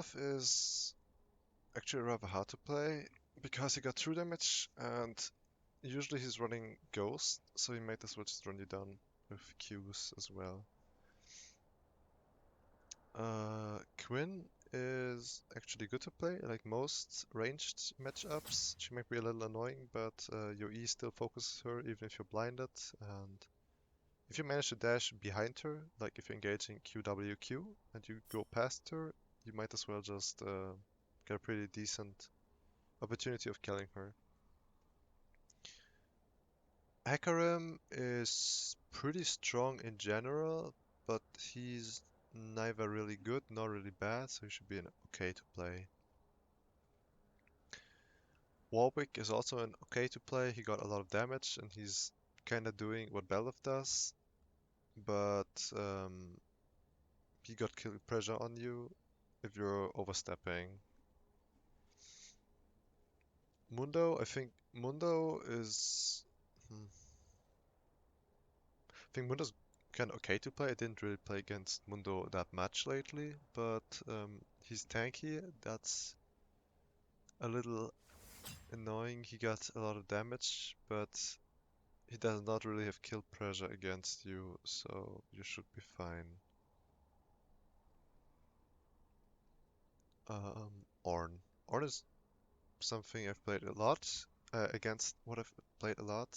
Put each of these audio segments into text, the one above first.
Bel'Veth is actually rather hard to play because he got true damage and usually he's running Ghost, so he might as well just run you down with Qs as well. Quinn is actually good to play, like most ranged matchups. She might be a little annoying, but your E still focuses her even if you're blinded. And if you manage to dash behind her, like if you're engaging QWQ and you go past her, you might as well just get a pretty decent opportunity of killing her. Hecarim is pretty strong in general, but he's neither really good nor really bad, so he should be an okay to play. Warwick is also an okay to play. He got a lot of damage and he's kind of doing what BelVeth does, but he got kill pressure on you if you're overstepping. Mundo, I think Mundo is. I think Mundo's kind of okay to play. I didn't really play against Mundo that much lately, but he's tanky. That's a little annoying. He got a lot of damage, but he does not really have kill pressure against you, so you should be fine. Ornn. Ornn is something I've played a lot. Against what I've played a lot.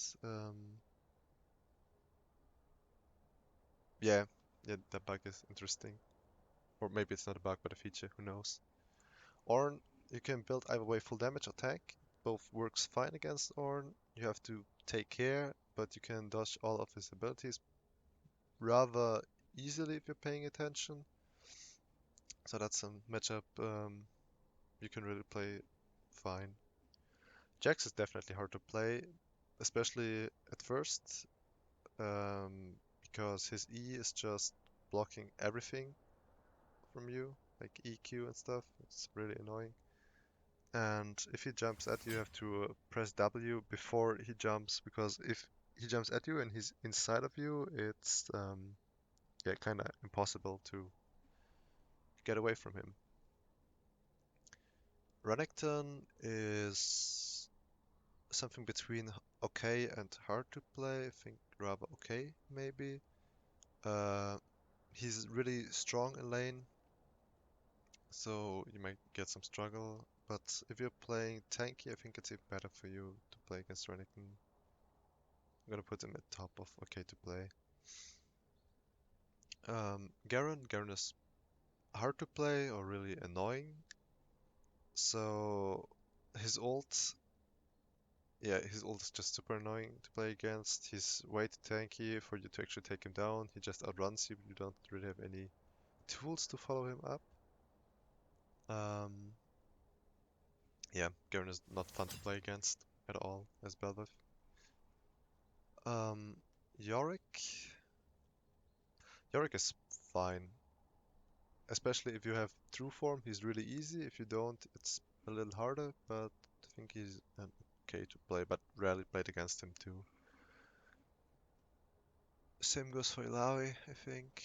Yeah, yeah, that bug is interesting. Or maybe it's not a bug, but a feature, who knows. Ornn, you can build either way full damage or tank. Both works fine against Ornn. You have to take care, but you can dodge all of his abilities rather easily if you're paying attention. So that's a matchup you can really play fine. Jax is definitely hard to play, especially at first, because his E is just blocking everything from you, like EQ and stuff. It's really annoying. And if he jumps at you, you have to press W before he jumps, because if he jumps at you and he's inside of you, it's yeah, kind of impossible to get away from him. Renekton is something between okay and hard to play. I think rather okay, maybe. Uh, he's really strong in lane, so you might get some struggle. But if you're playing tanky, I think it's even better for you to play against Renekton. I'm gonna put him at top of okay to play. Garen is hard to play or really annoying. So his ult, yeah, his ult is just super annoying to play against. He's way too tanky for you to actually take him down. He just outruns you, but you don't really have any tools to follow him up. Um, yeah, Garen is not fun to play against at all as BelVeth. Um, Yorick, Yorick is fine, especially if you have true form. He's really easy. If you don't, it's a little harder. But I think he's an okay to play, but rarely played against him too. Same goes for Ilaoi, I think.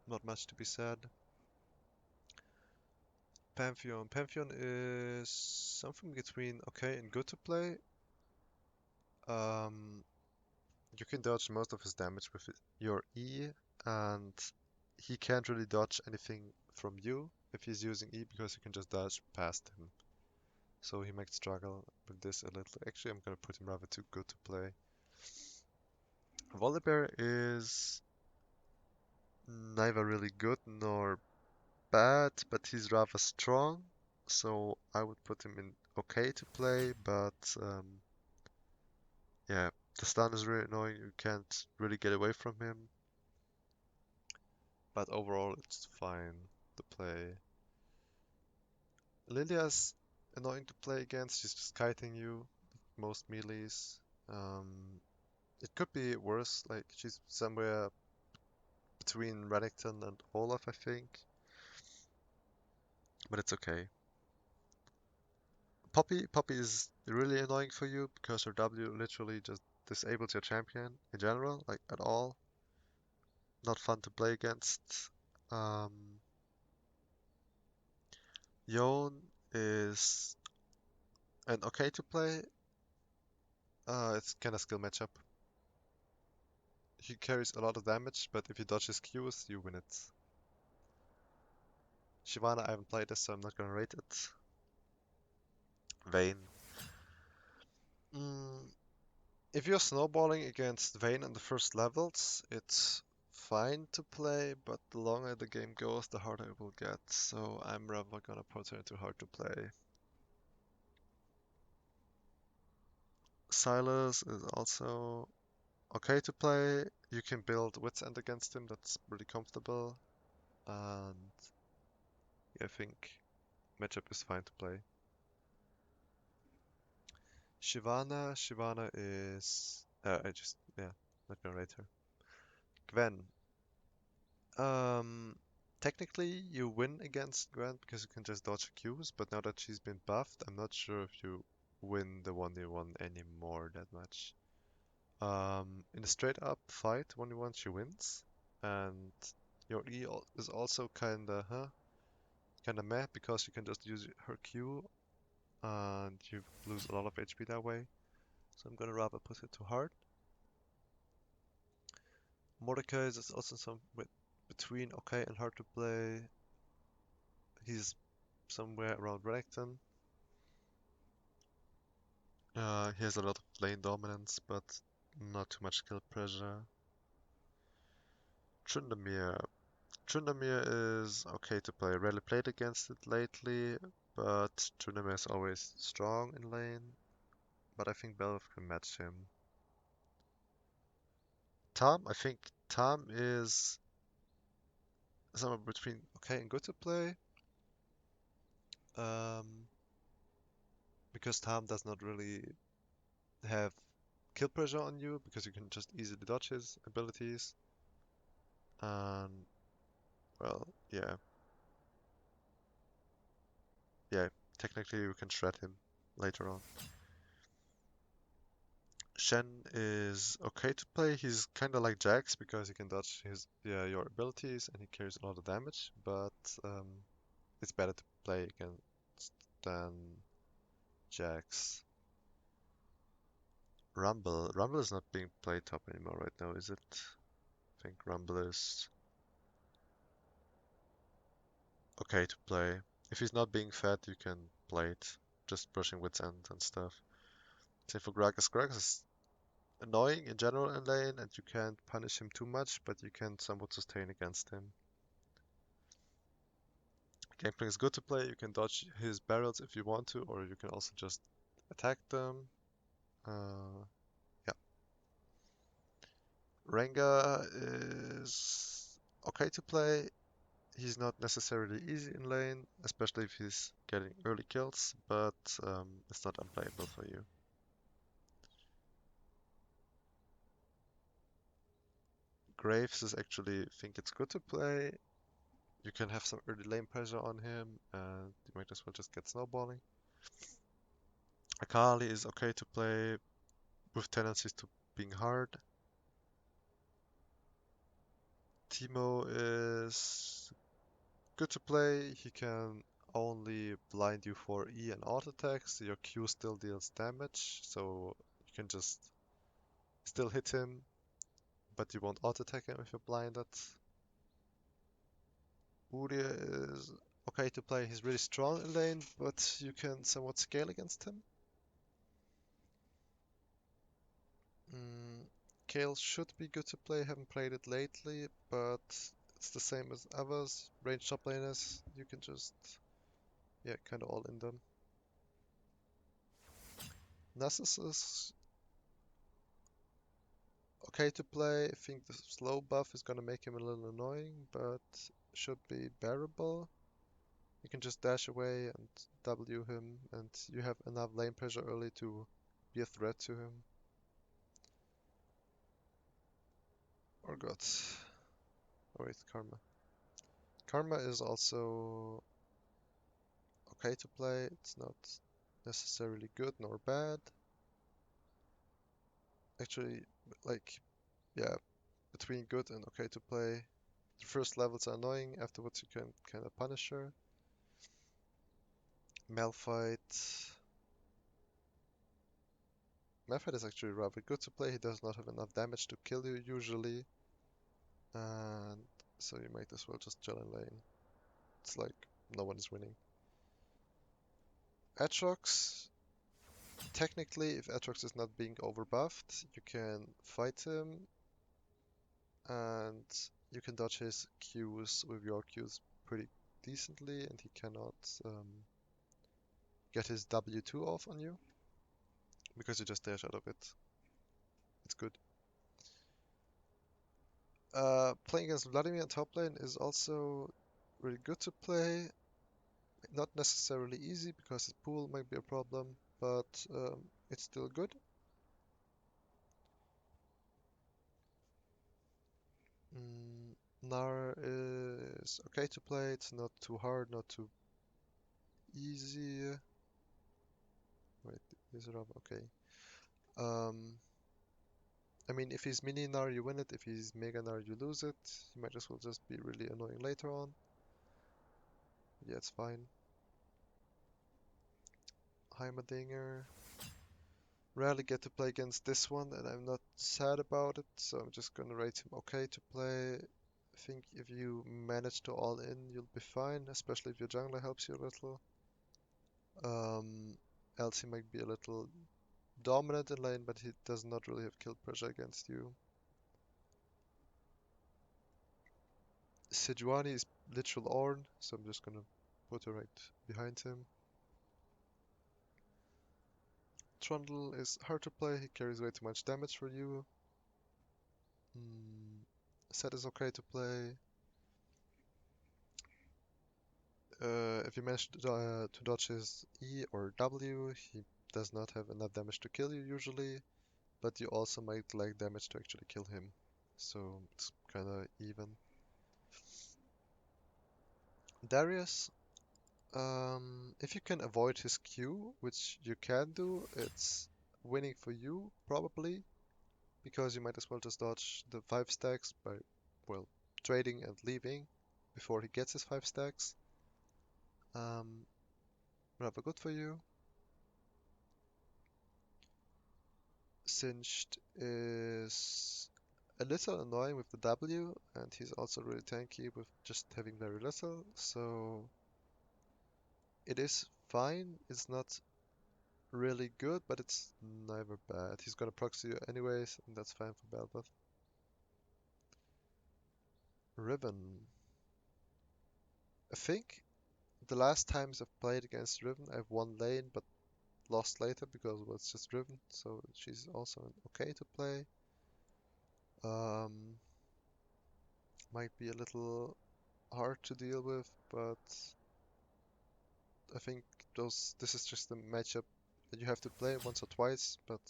Not much to be said. Pantheon. Pantheon is something between okay and good to play. Um, you can dodge most of his damage with your E, and he can't really dodge anything from you if he's using E because you can just dodge past him. So he might struggle with this a little. Actually, I'm gonna put him rather too good to play. Volibear is neither really good nor bad, but he's rather strong. So I would put him in okay to play, but yeah, the stun is really annoying. You can't really get away from him. But overall, it's fine to play. Lilia's annoying to play against. She's just kiting you, most melees. It could be worse. Like she's somewhere between Renekton and Olaf, I think. But it's okay. Poppy is really annoying for you because her W literally just disables your champion in general, like at all. Not fun to play against. Um, Yone is an okay to play. It's kind of skill matchup. He carries a lot of damage, but if you dodge his Qs, you win it. Shyvana, I haven't played this, so I'm not gonna rate it. Vayne. Mm, if you're snowballing against Vayne in the first levels, it's fine to play, but the longer the game goes, the harder it will get. So I'm rather gonna put her into hard to play. Silas is also okay to play. You can build Wits End against him, that's really comfortable. And I think matchup is fine to play. Shyvana is yeah, not gonna rate her. Gwen. Um Technically you win against Gwen because you can just dodge Qs, but now that she's been buffed, I'm not sure if you win the 1v1 anymore that much. In a straight up fight, 1v1 she wins, and your is also kinda meh because you can just use her Q and you lose a lot of HP that way. So I'm gonna rather put it to hard. Mordecai is also some between okay and hard to play. He's somewhere around Renekton. He has a lot of lane dominance, but not too much skill pressure. Tryndamere. Tryndamere is okay to play. Rarely played against it lately, but Tryndamere is always strong in lane. But I think BelVeth can match him. Tom, I think Tom is somewhere between okay and good to play. Um, because Tom does not really have kill pressure on you because you can just easily dodge his abilities. And well, yeah, technically you can shred him later on. Shen is okay to play. He's kind of like Jax because he can dodge his your abilities and he carries a lot of damage, but um, it's better to play against than Jax. Rumble is not being played top anymore right now, is it? I think Rumble is okay to play. If he's not being fed, you can play it, just brushing wits end and stuff. Same for Gragas. Gragas is annoying in general in lane, and you can't punish him too much, but you can somewhat sustain against him. Gangplank is good to play. You can dodge his barrels if you want to, or you can also just attack them. Uh, yeah. Rengar is okay to play. He's not necessarily easy in lane, especially if he's getting early kills, but it's not unplayable for you. Graves is actually, I think it's good to play. You can have some early lane pressure on him, and you might as well just get snowballing. Akali is okay to play with tendencies to being hard. Timo is good to play. He can only blind you for E and auto attacks. Your Q still deals damage, so you can just still hit him, but you won't auto attack him if you're blinded. Uria is okay to play. He's really strong in lane, but you can somewhat scale against him. Mm, Kale should be good to play. Haven't played it lately, but it's the same as others. Range top laners, you can just kind of all in them. Nasus is okay to play. I think the slow buff is gonna make him a little annoying, but should be bearable. You can just dash away and W him, and you have enough lane pressure early to be a threat to him. Or God. Oh wait, Karma. Karma is also okay to play. It's not necessarily good nor bad. Actually, like, yeah, between good and okay to play. The first levels are annoying, afterwards you can kind of punish her. Malphite. Malphite is actually rather good to play. He does not have enough damage to kill you usually. And so you might as well just chill in lane. It's like no one is winning. Aatrox, technically, if Aatrox is not being overbuffed, you can fight him and you can dodge his Qs with your Qs pretty decently, and he cannot get his W2 off on you because you just dash out of it. It's good. Playing against Vladimir in top lane is also really good to play. Not necessarily easy because his pool might be a problem, but it's still good. Nar is okay to play. It's not too hard, not too easy. Wait, is it up? Okay. Um, I mean, if he's mini Nar, you win it. If he's mega Nar, you lose it. He might as well just be really annoying later on. Yeah, it's fine. Heimerdinger. Rarely get to play against this one, and I'm not sad about it, so I'm just gonna rate him okay to play. I think if you manage to all in, you'll be fine, especially if your jungler helps you a little. Else he might be a little dominant in lane, but he does not really have kill pressure against you. Sejuani is literal Ornn, so I'm just gonna put her right behind him. Trundle is hard to play, he carries way too much damage for you. Set is okay to play. If you manage to dodge his E or W, he does not have enough damage to kill you usually, but you also might lack damage to actually kill him. So it's kinda even. Darius, if you can avoid his Q, which you can do, it's winning for you, probably, because you might as well just dodge the 5 stacks by, well, trading and leaving before he gets his 5 stacks. Rather good for you. Singed is a little annoying with the W, and he's also really tanky with just having very little, so it is fine. It's not really good, but it's never bad. He's gonna proxy you anyways, and that's fine for BelVeth. Riven. I think the last times I've played against Riven, I've won lane, but lost later because well, it's just Riven, so she's also okay to play. Um, might be a little hard to deal with, but I think this is just a matchup that you have to play once or twice, but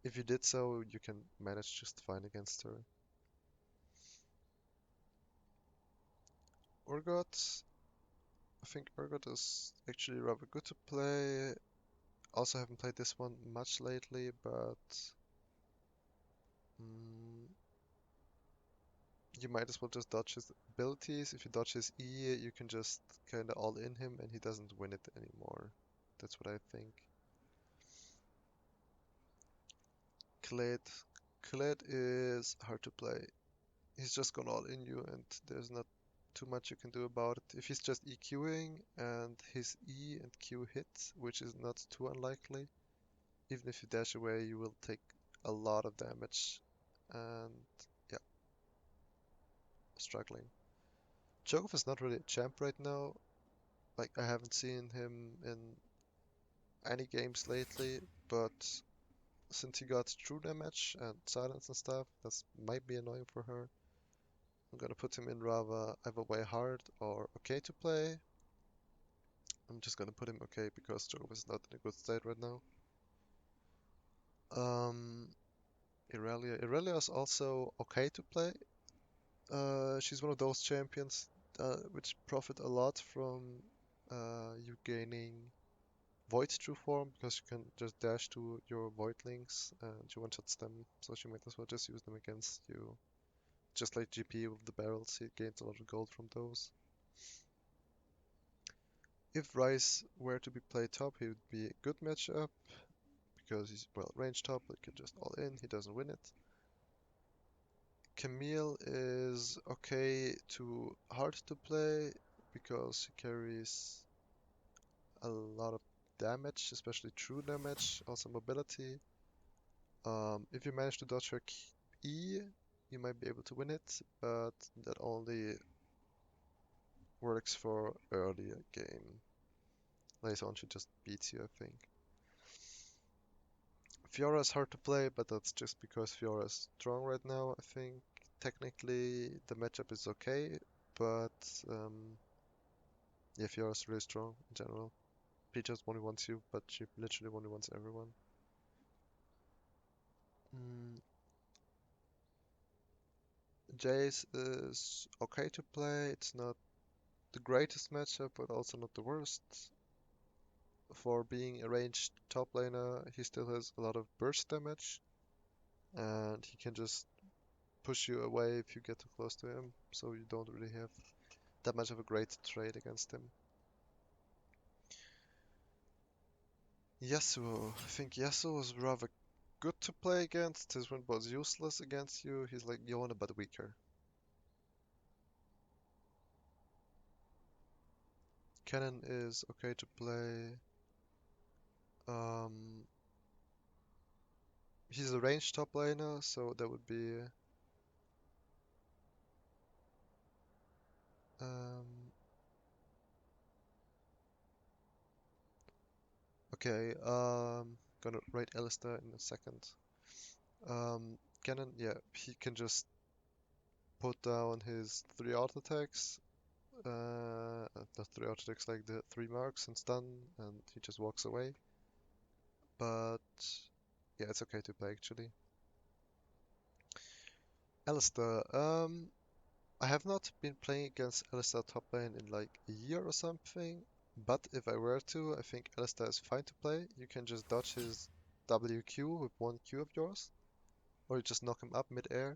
if you did so, you can manage just fine against her. Urgot, I think Urgot is actually rather good to play. Also haven't played this one much lately, but mm, you might as well just dodge his abilities. If you dodge his E, you can just kinda all in him and he doesn't win it anymore. That's what I think. Kled. Kled is hard to play. He's just gone all in you and there's not too much you can do about it. If he's just EQing and his E and Q hit, which is not too unlikely, even if you dash away, you will take a lot of damage. And yeah, struggling. Chokov is not really a champ right now. Like, I haven't seen him in any games lately, but since he got true damage and silence and stuff, that might be annoying for her. I'm gonna put him in rather either way hard or okay to play. I'm just gonna put him okay because Job is not in a good state right now. Um, Irelia. Irelia is also okay to play. She's one of those champions which profit a lot from you gaining Void True Form because you can just dash to your Voidlings and you one-shots them, so she might as well just use them against you. Just like GP with the barrels, he gains a lot of gold from those. If Rice were to be played top, he would be a good matchup because he's, well, range top, he can just all in, he doesn't win it. Camille is okay to hard to play because he carries a lot of damage, especially true damage, also mobility. If you manage to dodge her E, you might be able to win it, but that only works for earlier game. Later on, she just beats you, I think. Fiora is hard to play, but that's just because Fiora is strong right now, I think. Technically, the matchup is okay, but yeah, Fiora is really strong in general. She just only wants you, but she literally only wants everyone. Mm, Jace is okay to play. It's not the greatest matchup, but also not the worst. For being a ranged top laner, he still has a lot of burst damage, and he can just push you away if you get too close to him, so you don't really have that much of a great trade against him. Yasuo. I think Yasuo is rather good to play against. His win was useless against you. He's like Yona but weaker. Cannon is okay to play. Um, he's a ranged top laner, so that would be um, okay. Gonna rate Alistair in a second. Cannon, yeah, he can just put down his 3 auto attacks. Not 3 auto attacks, like the 3 marks and stun, and he just walks away. But yeah, it's okay to play actually. Alistair, I have not been playing against Alistair top lane in like a year or something, but if I were to, I think Alistair is fine to play. You can just dodge his WQ with 1 Q of yours, or you just knock him up mid-air,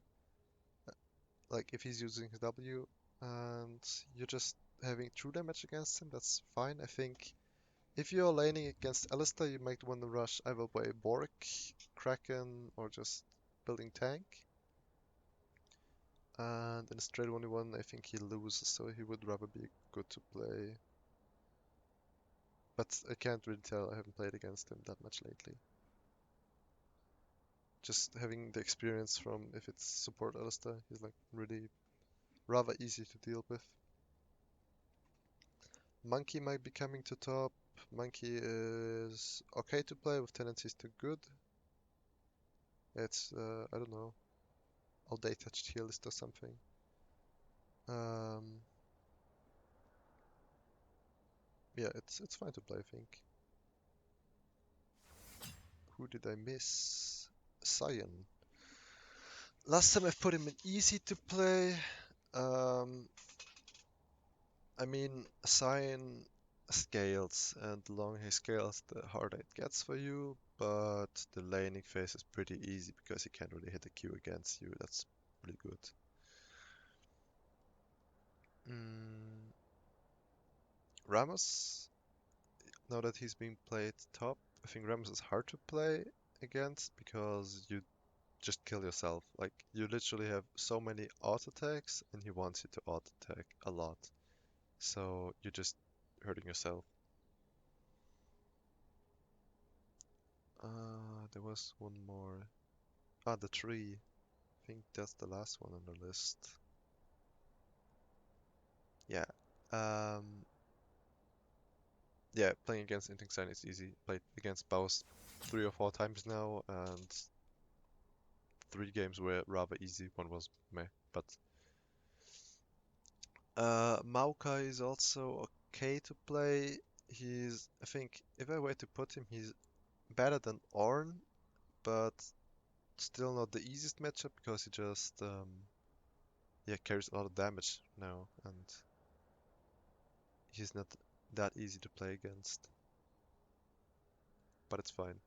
like if he's using his W, and you're just having true damage against him, that's fine. I think if you're laning against Alistair, you might want to rush either by Boric, Kraken, or just building tank. And in a straight 1v1, I think he loses, so he would rather be good to play. But I can't really tell, I haven't played against him that much lately. Just having the experience from if it's support Alistair, he's like really rather easy to deal with. Monkey might be coming to top. Monkey is okay to play with tendencies to good. It's, I don't know, all day touched healist or something. Um, yeah, it's fine to play, I think. Who did I miss? Cyan. Last time I put him in easy to play. Um, I mean, Cyan scales, and the longer he scales, the harder it gets for you. But the laning phase is pretty easy because he can't really hit a Q against you. That's pretty good. Mm, Ramos, now that he's being played top, I think Ramos is hard to play against because you just kill yourself. Like, you literally have so many auto attacks, and he wants you to auto attack a lot. So you're just hurting yourself. There was one more. Ah, the tree. I think that's the last one on the list. Yeah. Um, yeah, playing against Intingsign is easy. Played against Baus 3 or 4 times now, and 3 games were rather easy. One was meh, but Maokai is also okay to play. I think, if I were to put him, he's better than Ornn, but still not the easiest matchup because he just yeah, carries a lot of damage now, and he's not that easy to play against. But it's fine.